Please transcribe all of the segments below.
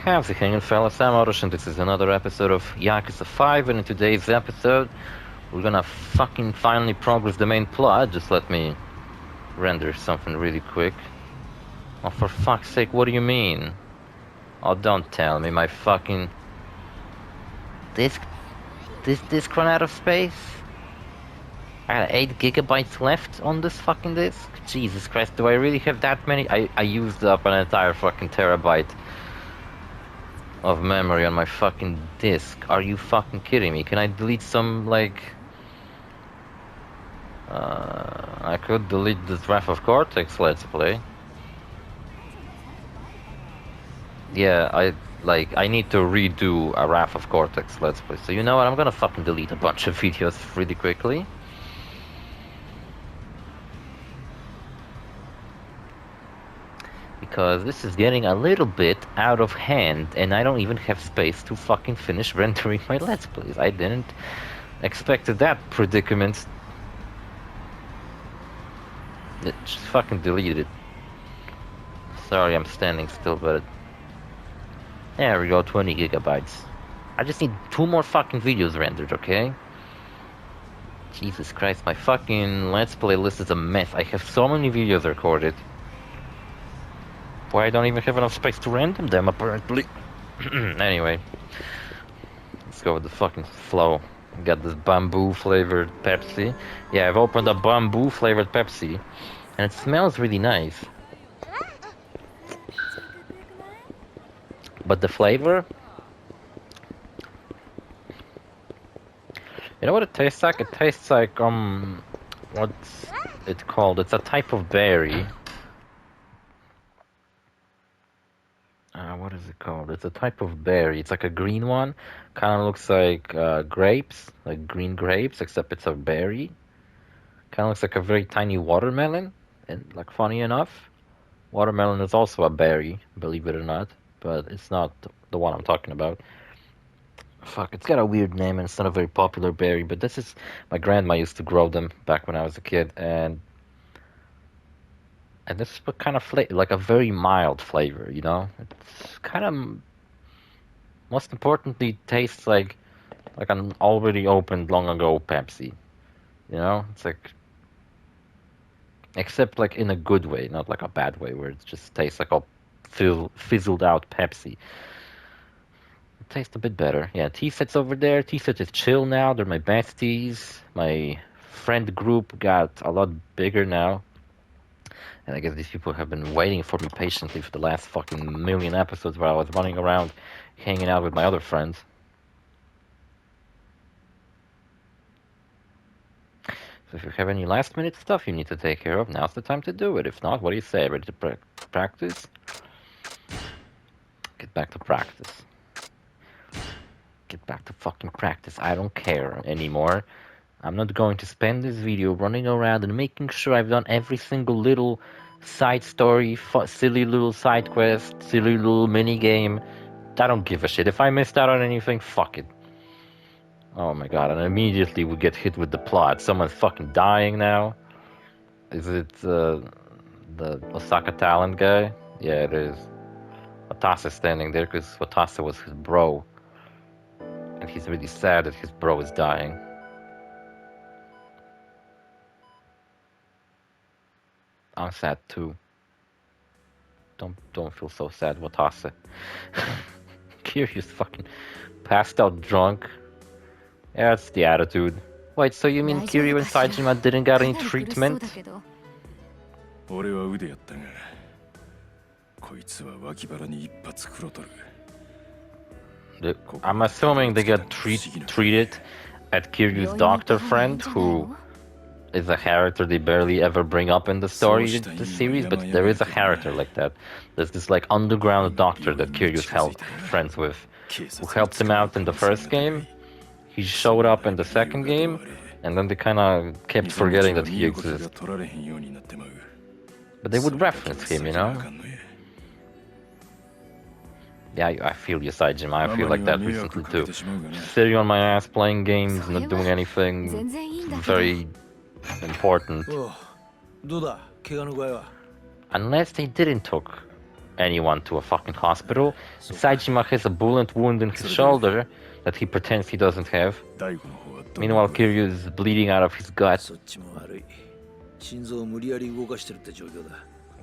How's it hanging, fellas? I'm OrosZ, and this is another episode of Yakuza 5, and in today's episode, we're gonna fucking finally progress the main plot. Just let me render something really quick. Oh, for fuck's sake, what do you mean? Oh, don't tell me my fucking... Disk run out of space? I got 8 gigabytes left on this fucking disk? Jesus Christ, do I really have that many? I used up an entire fucking terabyte of memory on my fucking disk. Are you fucking kidding me? Can I delete some, like... I could delete this Wrath of Cortex Let's Play. Yeah, I need to redo a Wrath of Cortex Let's Play. So you know what, I'm gonna fucking delete a bunch of videos really quickly. Because this is getting a little bit out of hand, and I don't even have space to fucking finish rendering my Let's Plays. I didn't expect that predicament. Just fucking delete it. Sorry, I'm standing still, but... There we go, 20 gigabytes. I just need 2 more fucking videos rendered, okay? Jesus Christ, my fucking Let's Play list is a mess. I have so many videos recorded. Why I don't even have enough space to render them, apparently. Anyway. Let's go with the fucking flow. Got this bamboo flavored Pepsi. Yeah, I've opened a bamboo flavored Pepsi. And it smells really nice. But the flavor... You know what it tastes like? It tastes like, what's it called? It's a type of berry. What is it called? It's a type of berry. It's like a green one. Kind of looks like grapes, like green grapes, except it's a berry. Kind of looks like a very tiny watermelon. And like, funny enough, watermelon is also a berry, believe it or not. But it's not the one I'm talking about. Fuck, it's got a weird name and it's not a very popular berry. But this is... My grandma used to grow them back when I was a kid. And this is what kind of flavor, like a very mild flavor, you know? It's kind of... Most importantly, tastes like an already opened long ago Pepsi. You know? It's like... Except like in a good way, not like a bad way, where it just tastes like a fizzled out Pepsi. It tastes a bit better. Yeah, T-Set's over there. T-Set is chill now. They're my besties. My friend group got a lot bigger now. And I guess these people have been waiting for me patiently for the last fucking million episodes while I was running around hanging out with my other friends. So if you have any last minute stuff you need to take care of, now's the time to do it. If not, what do you say? Ready to practice? Get back to practice. Get back to fucking practice. I don't care anymore. I'm not going to spend this video running around and making sure I've done every single little side story, silly little side quest, silly little mini game. I don't give a shit. If I missed out on anything, fuck it. Oh my god, and immediately we get hit with the plot. Someone's fucking dying now. Is it the Osaka Talent guy? Yeah, it is. Watasa's standing there because Watasa was his bro. And he's really sad that his bro is dying. I'm sad too. Don't feel so sad, Watasa. Kiryu's fucking passed out drunk. Yeah, that's the attitude. Wait, so you mean Kiryu and Saejima didn't get any treatment? I'm assuming they got treated at Kiryu's doctor friend, who is a character they barely ever bring up in the story in the series, but there is a character like that. There's this like underground doctor that Kiryu's friends with, who helped him out in the first game. He showed up in the second game, and then they kinda kept forgetting that he exists. But they would reference him, you know? Yeah, I feel you, Saejima. I feel like that recently too. Just sitting on my ass playing games, not doing anything very important. Unless they didn't took anyone to a fucking hospital. Saejima has a bullet wound in his shoulder that he pretends he doesn't have. Meanwhile, Kiryu is bleeding out of his gut.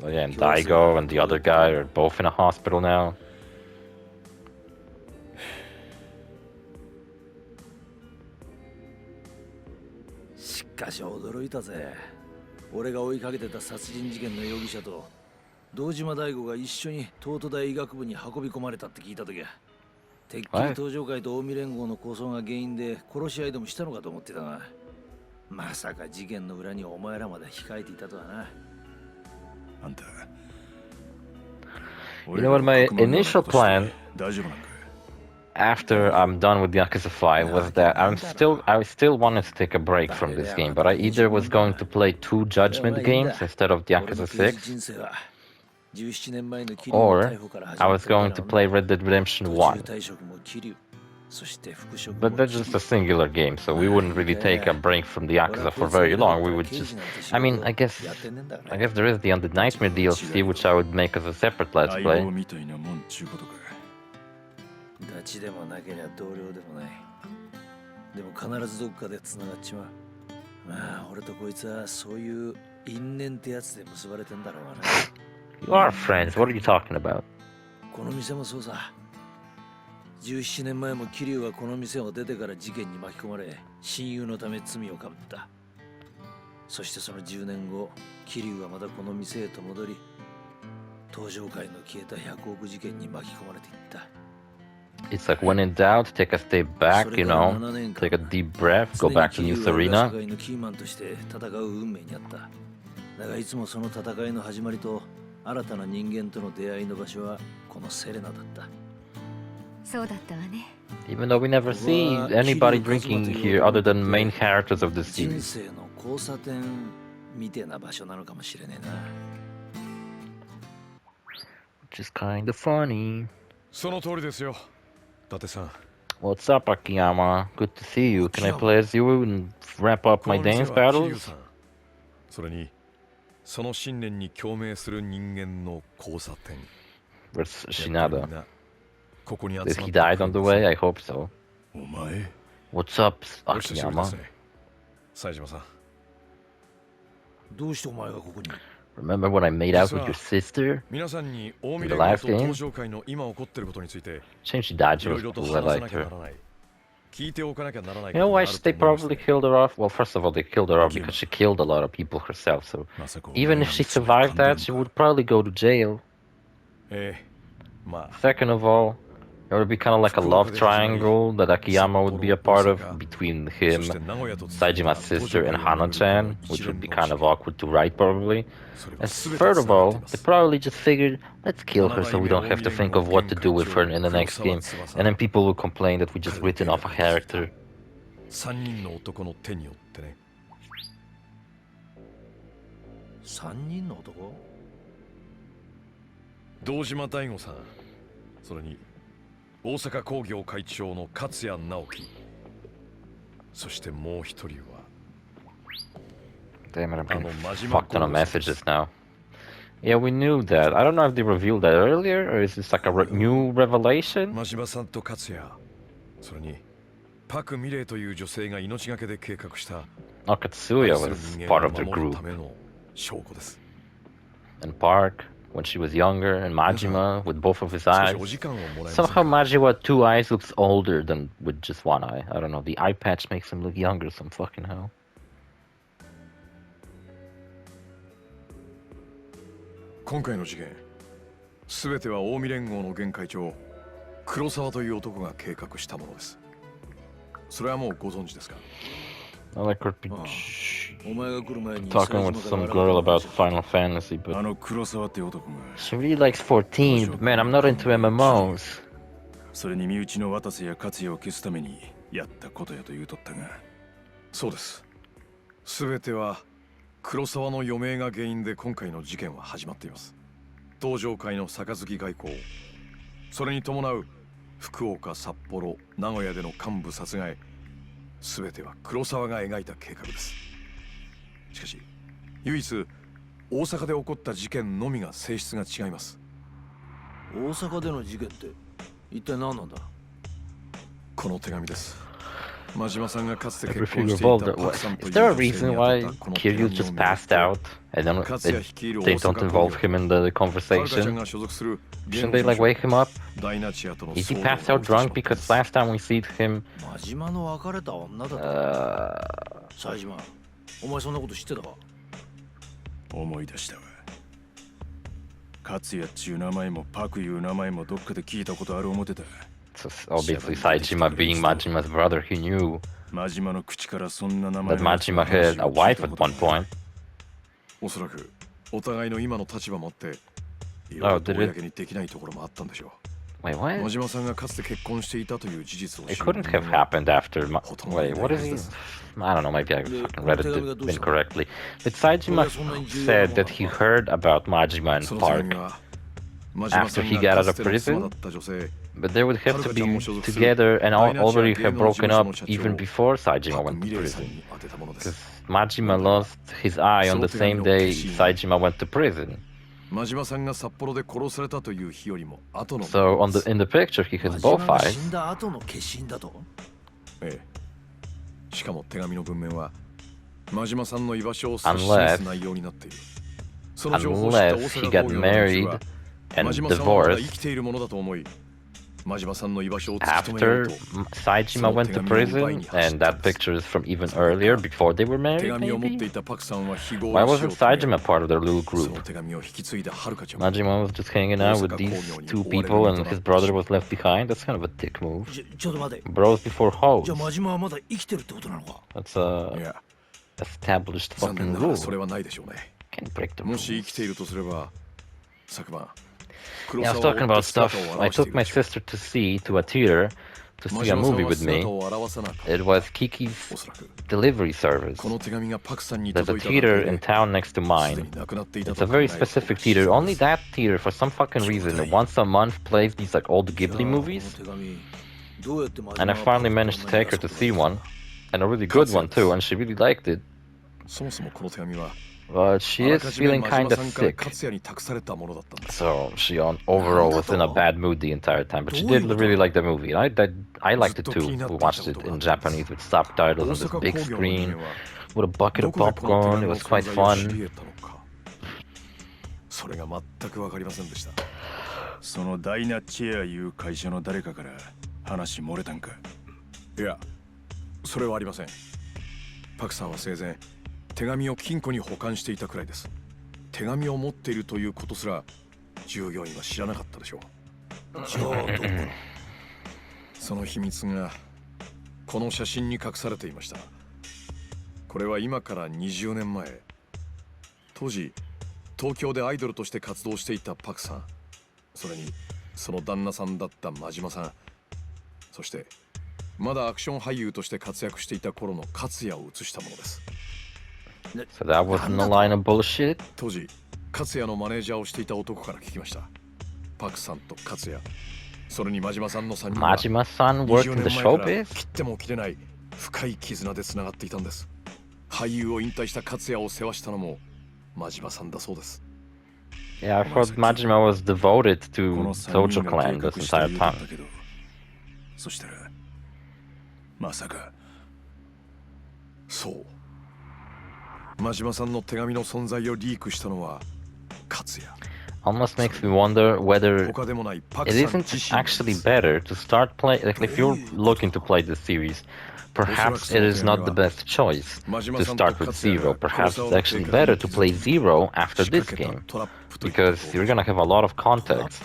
Oh, yeah, and Daigo and the other guy are both in a hospital now. You know what, my initial plan after I'm done with Yakuza 5 was that I still wanted to take a break from this game, but I either was going to play 2 Judgment games instead of Yakuza 6, or I was going to play Red Dead Redemption 1. But that's just a singular game, so we wouldn't really take a break from the Yakuza for very long. We would just... I mean, I guess there is the Undead Nightmare DLC, which I would make as a separate Let's Play. You are friends, what are you talking about? 17年前も桐生はこの店を出てから事件に巻き込まれ、親友のため罪をかぶった。そしてその10年後、桐生はまたこの店へと戻り、登場界の消えた100億事件に巻き込まれていった。It's like when in doubt, take a step back, you know, take a deep breath, go back to New Serena. 世界のキーマンとして戦う運命にあった。だがいつもその戦いの始まりと新たな人間との出会いの場所はこのセレナだった。 Even though we never see anybody drinking here other than main characters of the series. Which is kinda funny. What's up, Akiyama? Good to see you. Can I play as you and wrap up my dance battles? Where's Shinada? Is he died on the way? I hope so. What's up, Akiyama? Remember when I made out with your sister? In the last game? Shame she died, she was cool, I liked her. You know why they probably killed her off? Well, first of all, they killed her off because she killed a lot of people herself, so... Even if she survived that, she would probably go to jail. Second of all, it would be kind of like a love triangle that Akiyama would be a part of between him, Saijima's sister, and Hana-chan, which would be kind of awkward to write probably. And third of all, they probably just figured, let's kill her so we don't have to think of what to do with her in the next game. And then people will complain that we just written off a character. 大阪工業会長の勝谷直樹、そしてもう一人は Damn it, I'm getting fucked on messages now. Yeah, we knew that. I don't know if they revealed that earlier, or is this like a new revelation? 真島さんと勝谷、それにパク・ミレイという女性が命がけで計画した Katsuya was part of their group. And Park, when she was younger, and Majima with both of his eyes. Somehow Majima with 2 eyes looks older than with just 1 eye. I don't know, the eye patch makes him look younger some fucking hell. 今回の事件、すべては近江連合の現会長、黒沢という男が計画したものです。それはもうご存知ですか? I like her talking with some girl about Final Fantasy, but she really likes 14, but man, I'm not into MMOs. それに身内の渡瀬や勝也を消すためにやったことやと言うとったが。そうです。すべては黒沢の余命が原因で今回の事件は始まっています。東上会の杯外交、それに伴う福岡、札幌、名古屋での幹部殺害、すべては黒沢が描いた計画です。しかし唯一大阪で起こった事件のみが性質が違います。大阪での事件って一体何なんだ。この手紙です。真島さんがかつて結 Everything 婚してい revolved. たパクさんという Is there a 女性 reason に why 宛てたこの手 Kiryu 紙 just を passed 巡っ out? I don't know. て勝也率いる They 大 don't 阪 involve 工 him in the 業はるかちゃん conversation. が所属する Shouldn't they like wake him up? ダイナチアとの Is he 騒動が passed out 起きてしま drunk? ったんで Because す。 last time we see him, 真島の別れた女だと。冴島、お前そんなこと知ってたか。思い出したわ。勝也っちゅう名前もパクいう名前もどっかで聞いたことある思ってた。 so obviously Saejima being Majima's brother, he knew 真島の口からそんな名前 that Majima had a wife at one point. おそらくお互いの今の立場もあってい Oh, ろいろと did it? 公にできないところもあったんでしょ Wait, う。 what? 真島さんがかつて結婚していたという事実を It 知る couldn't 人 have 間は happened after. Wait, what is he? I don't know. Maybe I fucking read it incorrectly. But Saejima said that he heard about Majima in その手 Park, 紙は真島さ after ん he が got か out つ of ての妻だ prison. った女性 But they would have to be together and already have broken up even before Saejima パク went ミ to レイさん prison. に当てたものです Because Majima lost his eye on the same day Saejima went to prison. 真島さんが札幌で殺されたという日よりも後の So in the picture he has 真 both 島が eyes. 死んだ後の化身だと。ええ、しかも手紙の文面は真島さんの居場所を Unless- 指し示す内容になっている。その情報を知った大 Unless he 阪 got 工業の連中 married は and 真島さんはまだ生 divorced きているものだと思い、真島さんの居場所を突き止めよう after と Saejima went to prison, and that picture is from even earlier, before they were 手 married, 紙を持って maybe? いたパクさんは非合 Why にしよ wasn't うと Saejima part of their little その group? 手紙を引き継いだはるかちゃん Majima was just hanging out with these two people and his brother was left behind? That's kind of a dick move. ちょっと待て。 Bros before じゃ hoes. あ真島はまだ生きてるってことなのか。 That's a いや established 残念 fucking ながら rule. それはないでしょうね。 Can't break the もし生き rules. ているとすれば昨晩 Yeah, I was talking about stuff. I took my sister to a theater to see a movie with me. It was Kiki's おそらく delivery service. この手紙がパクさんに There's a 届いた theater だ in け town next to ですで mine. に亡くなっていた It's と a 考え very specific theater. Only that theater, for some fucking reason, once a month plays these like old Ghibli movies. この手紙どうやって真島 And I は finally managed to take her to see one, and a really good one too. And she really liked it. そもそもこの手紙は But she あら is かじめ feeling 真島 kind さ of んから sick. 勝也に託されたものだったんです。 So she overall was in a bad mood the entire time. But she did really like the movie. And I liked it too. We watched it in Japanese with subtitles on this 大阪 big 工業の人 screen 間は with a bucket ど of こでこの手 popcorn. 紙 It の was quite 存在を知り fun. 得たのかそれが全くわかりませんでした。そのダイナチェアいう会社の誰かから話漏れたんか。いやそれはありません。パクさんは生前手紙を金庫に保管していたくらいです。手紙を持っているということすら従業員は知らなかったでしょう。じゃあどこその秘密がこの写真に隠されていました。これは今から20年前、当時東京でアイドルとして活動していたパクさん、それにその旦那さんだった真島さん、そしてまだアクション俳優として活躍していた頃の勝也を写したものです。 So that wasn't a line of bullshit. 当時勝也のマネージャーをしていた男から聞きました。パクさんと勝也、それに真島さんの3人は Majima-san worked 20 in the 年前から showbiz? 切っても切れない深い絆でつながっていたんです。俳優を引退した勝也を世話したのも真島さんだそうです。 Yeah, I thought Majima was devoted こ to の3 Sojo 人が Clan 計 this 画した entire ようだっ time. たけど、そしたらまさかそう。真島さんの手紙の存在をリークしたのは勝也。 Almost makes me wonder whether 他でもないパ it クさん isn't 自身 actually better to start play like if you're looking to play this series, perhaps it is not the best choice to start with Zero. Perhaps it's actually better to play Zero after this game, because you're gonna have a lot of context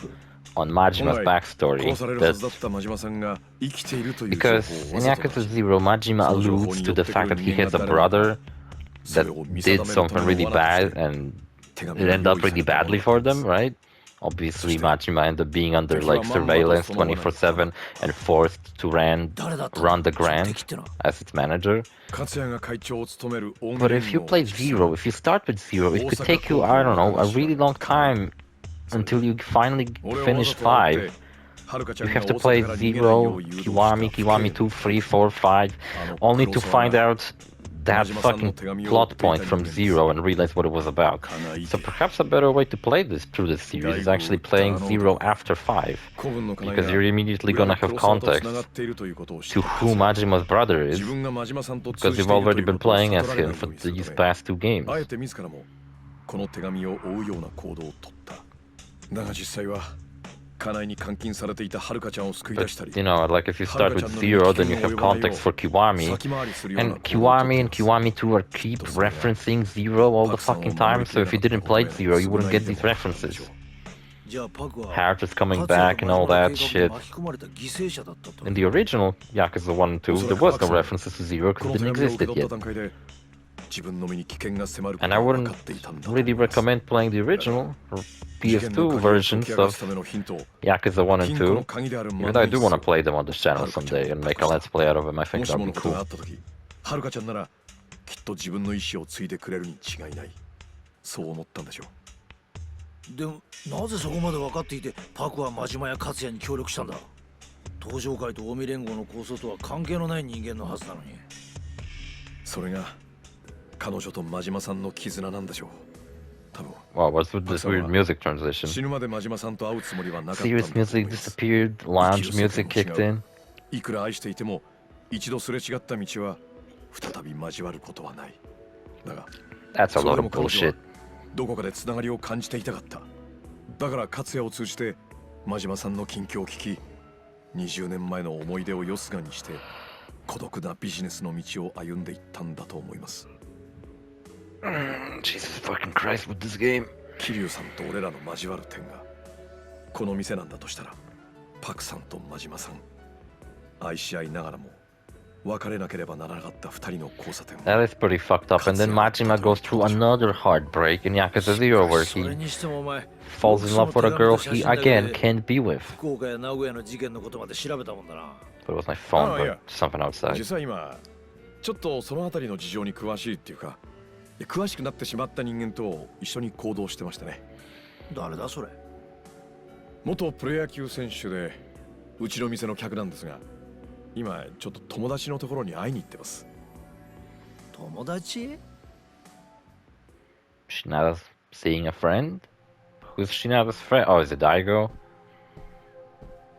on Majima's backstory. 殺されるはずだ That った真島さんが生きているという情 because 報を in わざと Yakuza 出し Zero, Majima alludes to the fact that he has a brother that did something really bad and it ended up really badly for them, right? Obviously, Majima ended up being under like surveillance 24/7 and forced to run the Grand as its manager. 勝也が会長を務めるオン But if you play Zero, if you start with Zero, it could take you, I don't know, a really long time until you finally finish 5. You have to play 0, Kiwami, Kiwami 2, 3, 4, 5, only to find out that fucking plot point from Zero and realize what it was about. So perhaps a better way to play this through this series is actually playing Zero after 5. Because you're immediately gonna have context to who Majima's brother is, because you've already been playing as him for these past 2 games. この手紙を追うような行動を取った。だが実際は家内に監禁されていたはるかちゃんを救い出したり。But, you know, like if you start with Zero, then you have context for Kiwami, and Kiwami 2 are keep referencing Zero all the fucking time. So if you didn't play Zero, you wouldn't get these references. Characters coming back and all that shit. In the original Yakuza 1 and 2, there was no references to Zero because it didn't exist yet. And I wouldn't really recommend playing the original or PS2 versions of Yakuza 1 and 2, even though I do want to play them on this channel someday and make a let's play out of them. I think that would be cool. はるかちゃんならきっと自分の意志を継いでくれるに違いない。そう思ったんでしょう。でもなぜそこまで分かっていてパクは真島や勝也に協力したんだ。東上会と近江連合の構想とは関係のない人間のはずなのに。それが彼女と真島さんの絆なんでしょう。多分。Wow, what's with this weird music transition? 死ぬまで真島さんと会うつもりはなかった。Serious music disappeared, lounge music kicked in. いくら愛していても一度すれ違った道は再び交わることはない。だが、That's a lot of bullshit. どこかでつながりを感じていたかった。だから勝也を通じて真島さんの近況を聞き、20年前の思い出をよすがにして孤独なビジネスの道を歩んでいったんだと思います。Jesus fucking Christ with this game. 桐生さんと俺らの交わる点がこの店なんだとしたら、パクさんと真島さん愛し合いながらも別れなければならなかった2人の交差点。 That is pretty fucked up. And then Majima goes through another heartbreak in Yakuza 0 where he falls in love with a girl he again can't be with. But it was my phone, but something outside. 実は今ちょっとその辺りの事情に詳しいっていうか、詳しくなってしまった人間と一緒に行動してましたね。誰だそれ。元プロ野球選手でうちの店の客なんですが、今ちょっと友達のところに会いに行ってます。友達？ Shinada's seeing a friend? Who's Shinada's friend? Oh, is it Daigo?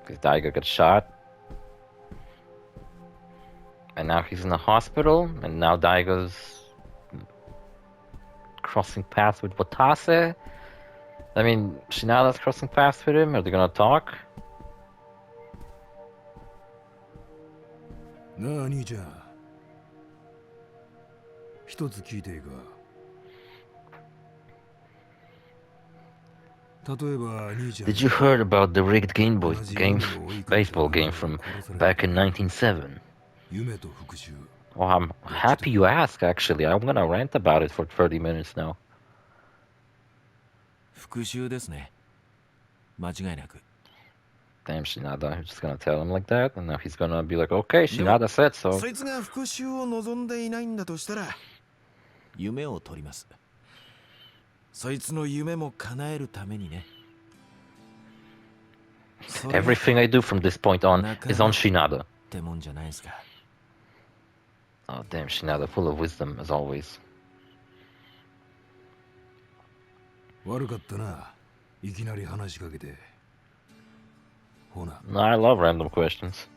Because Daigo got shot. And now he's in the hospital, and now Daigo's crossing paths with Watase. I mean, Shinada's crossing paths with him. Are they gonna talk? なあ兄ちゃん、一つ聞いていいか。例えば兄ちゃん Did you heard about the rigged baseball game from back in 1907? 夢と復讐。 Well, I'm happy you asked, actually. I'm gonna rant about it for 30 minutes now. 復讐ですね。間違いなく。 Damn, Shinada, you're just gonna tell him like that? And now he's gonna be like, okay, Shinada said so. そいつが復讐を望んでいないんだとしたら、夢を取ります。そいつの夢も叶えるためにね。Everything I do from this point on is on Shinada. ってもんじゃないですか。 Oh, damn, Shinada, full of wisdom, as always. 悪かったな。いきなり話しかけて。ほな。No, I love random questions.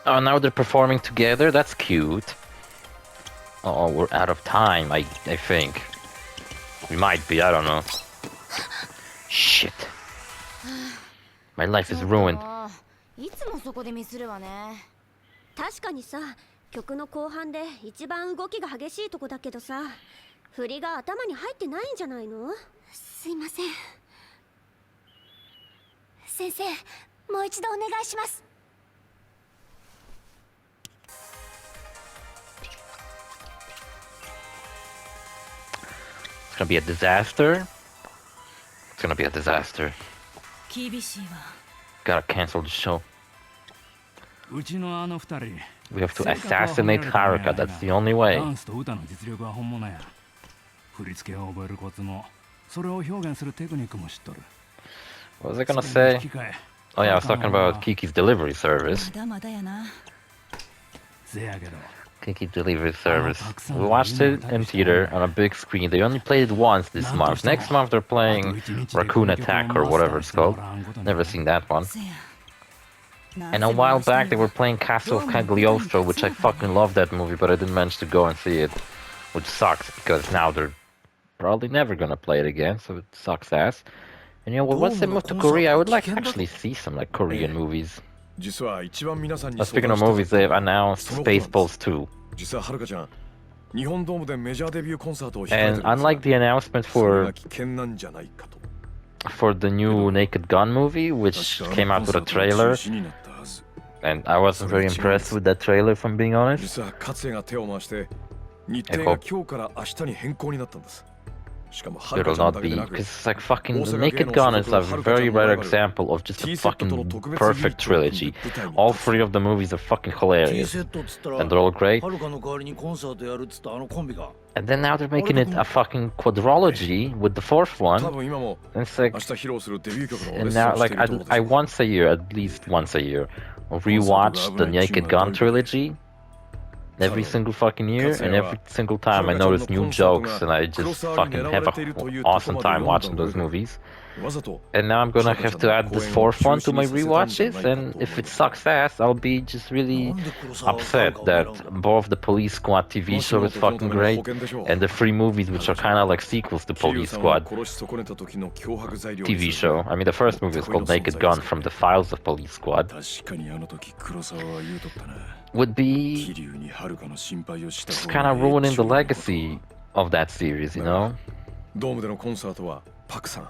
Oh, now they're performing together? That's cute. Oh, we're out of time, I think. We might be, I don't know. Shit. My life is ruined. いつもそこでミスるわね。確かにさ、曲の後半で一番動きが激しいとこだけどさ、振りが頭に入ってないんじゃないの？すいません。先生、もう一度お願いします。It's gonna be a disaster. It's gonna be a disaster. 厳しいわ。 Gotta cancel the show. うちのあの二人 We have to assassinate Haruka. That's the only way. ダンスと歌の実力は本物や。振り付けを覚えるコツもそれを表現するテクニックも知っとる。 What was I gonna say? Oh yeah, I was talking about Kiki's delivery service. まだまだやな。せやけど Kiki delivery service. We watched it in theater on a big screen. They only played it once this month. Next month they're playing Raccoon Attack or whatever it's called. Never seen that one. せや。 And a while back they were playing Castle of Cagliostro, which I fucking love that movie, but I didn't manage to go and see it. Which sucks, because now they're probably never gonna play it again, so it sucks ass. And you know, once they move to Korea, I would like to actually see some like Korean movies. 実は一番皆さんに Speaking of movies, they've announced Spaceballs 2. 実ははるかちゃん日本ドームでメジャーデビューコンサートを控えて And るんですが unlike the announcement それ for が危険なんじゃないかと the new Naked Gun movie, which came out with a trailer, 中止になったはず and I wasn't very impressed with that trailer, if I'm being honest. 実は勝也が手を回して日程が今日から明日に変更になったんです しかもはる It'll かちゃん not だけ be, でなく because it's like fucking the Naked Gun is a very rare example of just a fucking perfect trilogy. All three of the movies are fucking ティー hilarious, セットっつったら and they're all great. はるかの代わりにコンサートやるっつったあのコンビが And then now they're making it a fucking quadrology with the fourth 多 one. 分今も And it's like, 明日披露するデビュー曲のレッ and スン now をし like ていると思うん I ですよ once a year, at least once a year, rewatch the Naked Gun trilogy. Every single fucking year, and every single time I notice new jokes, and I just fucking have an awesome time watching those movies. わざと And now I'm gonna have to add this fourth one to my rewatches, and if it sucks ass, I'll be just really upset that both the Police Squad TV show is fucking great, and the three movies which are kind of like sequels to 桐 Police 生さんを Squad 殺し損ねた時の脅迫材料に TV する show. I mean, the first movie is called Naked Gun from the Files of Police Squad. 確かにあの時黒沢は言うとったな Would be 桐生に遥かの心配をした just 方 kind が of ええ ruining the ちゅうこと legacy of that series, you know? ドームでのコンサートはパクさん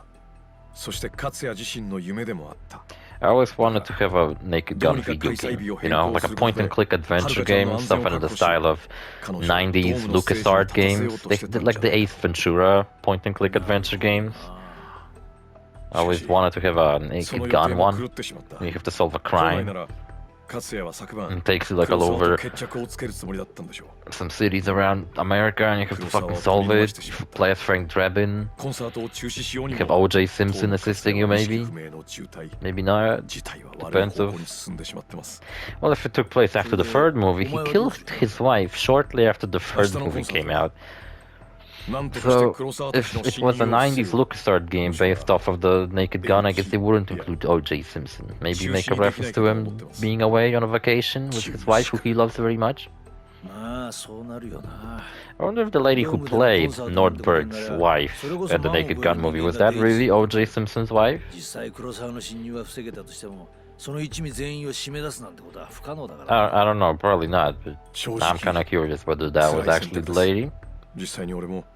そして勝也自身の夢でもあった I always wanted to have a Naked Gun video game, you know, like a point-and-click adventure game, something in the style of 90s LucasArts games. They did like the Ace Ventura point-and-click adventure games. I always wanted to have a その Naked 予定 Gun も one. 狂ってしまった You have to solve a 本来な crime ら勝也は昨晩 and it takes you like 黒 all 沢と over 決着をつけるつもりだったんでしょう some cities around America, and you have to fucking solve it. You play as Frank Drebin. コンサートを中止しように You も have OJ Simpson assisting you, 意識 maybe. 不明の渋滞 Maybe not. 事態は悪い Depends 方 of- 向に進んでしまってます Well, if it took place after the third movie, he killed his wife shortly after the third movie came out. なんとかして So, 黒沢たち if の it 侵 was a 入を防 90s ぐ LucasArts game based off of the Naked Gun, I guess they wouldn't include OJ Simpson. Maybe make a reference to him being away on a vacation with his wife, who he loves very much. まあそうなるよな I wonder if the lady who played Nordberg's wife at the Naked Gun movie, was that really OJ Simpson's wife? 実際黒沢の侵入は防げたとしてもその一味全員を締め出すなんてことは不可能だから I don't know, probably not, but 正 I'm 直 kind of curious whether that was actually the lady. 実際に俺も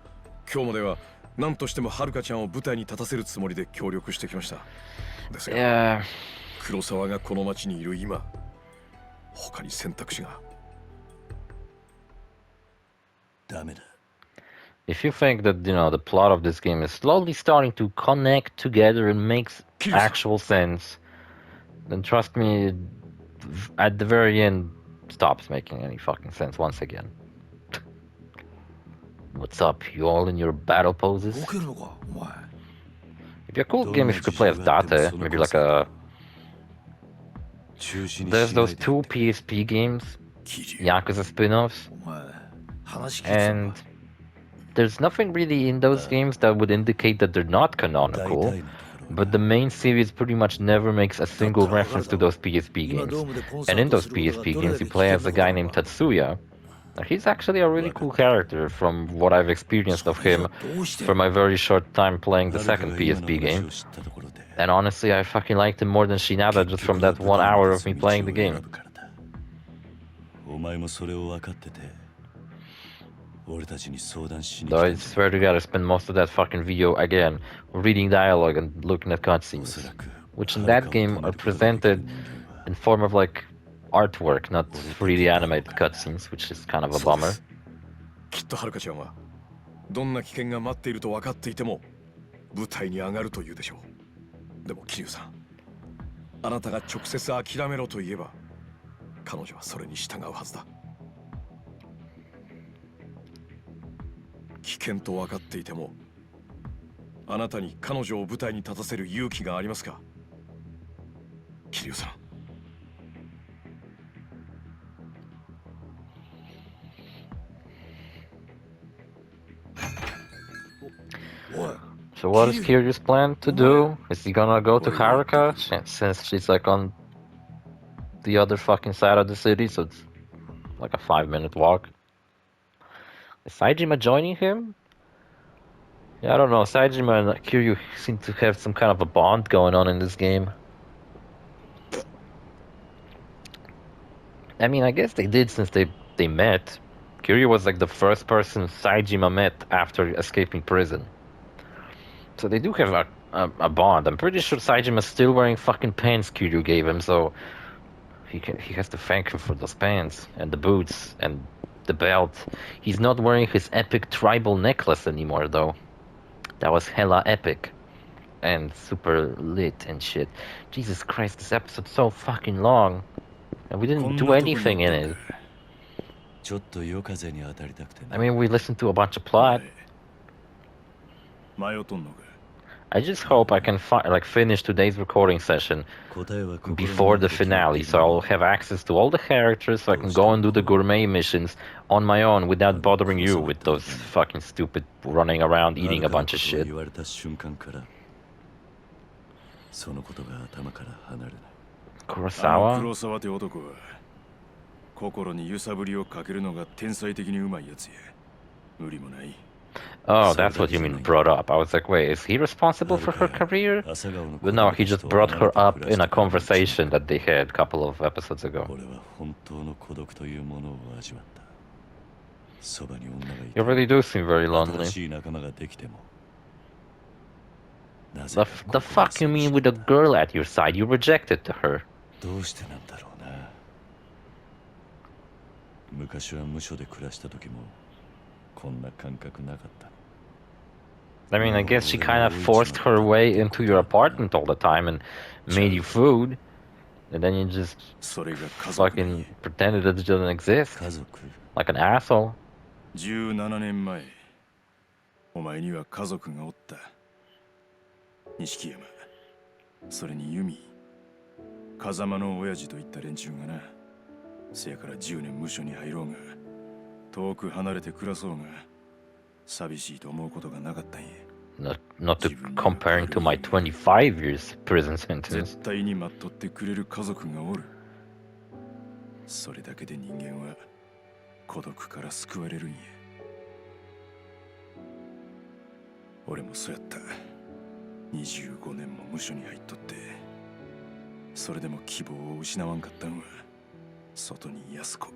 今日までは何としてもはるかちゃんを舞台に立たせるつもりで協力してきましたですが Yeah, 黒沢がこの町にいる今他に選択肢がダメだ if you think that, you know, the plot of this game is slowly starting to connect together and makes actual sense, then trust me, at the very end, stops making any fucking sense once again. What's up, you all in your battle poses? 動けるのかお前 It'd be a cool game if you could play as Date, maybe like a... 中止に There's しない those で two PSP games, 桐生 Yakuza spin-offs, お前話聞いてたの and か there's nothing really in those games that would indicate that they're not 大 canonical, 体のところ but the main series pretty much never makes a single reference to those PSP 今 games. ドームでコンサ And ー in ト those することが PSP どれだ games, け you 危 play 険 as な a こと guy な named のか Tatsuya. He's actually a really cool character from what I've experienced of him どうして for my very short time playing the 遥か second が今の PSP 話 game. を知ったところで And honestly, I fucking liked him more than Shinada just from that 1 hour of me playing the game. お前もそれを分かってて俺たちに相談しに来 Though た I swear to God, I spent most of that fucking video again reading dialogue and looking at お cutscenes, そらく which in that game are presented in form of like artwork, not 3D animated cutscenes, which is kind of a そうで bummer. すきっとはるかちゃんはどんな危険が待っていると分かっていても舞台に上がるというでしょう。でも桐生さん、あなたが直接諦めろと言えば彼女はそれに従うはずだ。危険と分かっていてもあなたに彼女を舞台に立たせる勇気がありますか、桐生さん。So what is Kiryu's plan to do? Is he gonna go to Haruka since she's like on the other fucking side of the city, so it's like a 5-minute walk? Is Saejima joining him? Yeah, I don't know. Saejima and Kiryu seem to have some kind of a bond going on in this game. I mean, I guess they did since they met. Kiryu was like the first person Saejima met after escaping prison. So they do have a bond. I'm pretty sure Saijima's still wearing fucking pants Kiryu gave him, so he has to thank him for those pants and the boots and the belt. He's not wearing his epic tribal necklace anymore though. That was hella epic and super lit and shit. Jesus Christ, this episode's so fucking long and we didn't do anything in it. I mean, we listened to a bunch of plot. I just hope I can finish today's recording session before the finale, so I'll have access to all the characters, so I can go and do the gourmet missions on my own without bothering you with those fucking stupid running around eating a bunch of shit. Kurosawa? Oh, that's what you mean brought up. I was like, wait, is he responsible for her career? But no, he just brought her up in a conversation that they had a couple of episodes ago. You really do seem very lonely. The fuck you mean with a girl at your side? You rejected her. I mean, I guess she kind of forced her way into your apartment all the time and made you food, and then you just fucking pretended that it doesn't exist, like an asshole. 17年前、お前には家族がおった。錦山、それにユミ、風間の親父といった連中がな。せやから10年無所に入ろうが、遠く離れて暮らそうが、寂しいと思うことがなかったんや。Not to comparing to my 25 years prison sentence. 絶対に待っとってくれる家族がおる。それだけで人間は孤独から救われるんや。俺もそうやった。25年も無所に入っとって、それでも希望を失わんかったんは外に安子、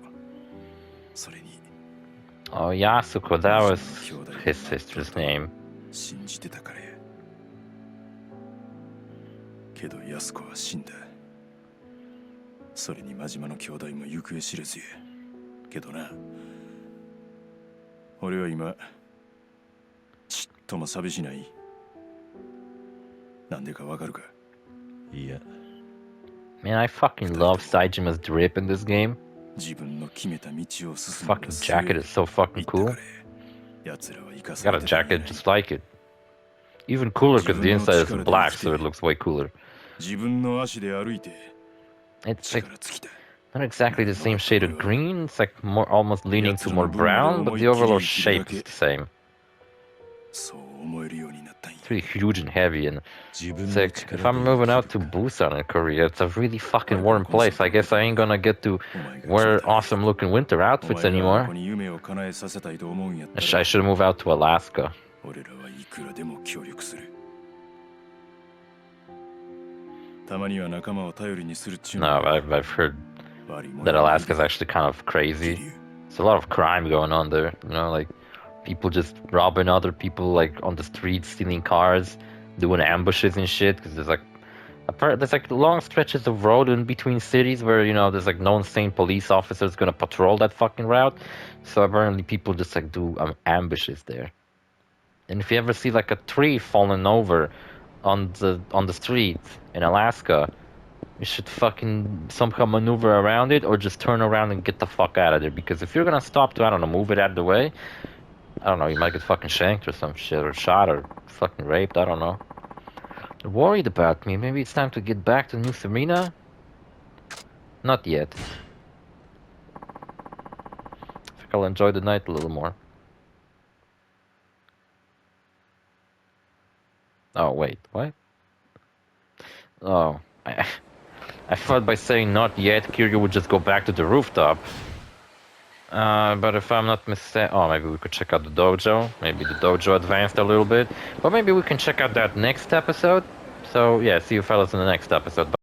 それに Oh, Yasuko, that was his sister's name. 信じてたからや。けど安子は死んだ。それに真島の兄弟も行方知れずや。けどな、俺は今ちっとも寂しない。なんでかわかるか？いや。Man, I fucking love Saijima's drip in this game. Fucking jacket is so fucking cool. Got a jacket just like it. Even cooler because the inside is black, so it looks way cooler. It's like not exactly the same shade of green. It's like more almost leaning to more brown, but the overall shape is the same. It's really huge and heavy, and it's like, if I'm moving out to Busan in Korea, it's a really fucking warm place. I guess I ain't gonna get to wear awesome looking winter outfits anymore. I should move out to Alaska. No, I've heard that Alaska's actually kind of crazy. There's a lot of crime going on there, you know, like people just robbing other people like on the streets, stealing cars, doing ambushes and shit. Because there's like long stretches of road in between cities where, you know, there's like no insane police officers gonna patrol that fucking route. So apparently people just like do ambushes there. And if you ever see like a tree falling over on the street in Alaska, you should fucking somehow maneuver around it or just turn around and get the fuck out of there. Because if you're gonna stop to, I don't know, move it out of the way, I don't know, you might get fucking shanked or some shit, or shot, or fucking raped, I don't know. They're worried about me. Maybe it's time to get back to New Serena? Not yet. I think I'll enjoy the night a little more. Oh, wait, what? Oh, I thought by saying not yet, Kiryu would just go back to the rooftop. But if I'm not mistaken... Oh, maybe we could check out the dojo. Maybe the dojo advanced a little bit. But maybe we can check out that next episode. So, yeah, see you fellas in the next episode. Bye.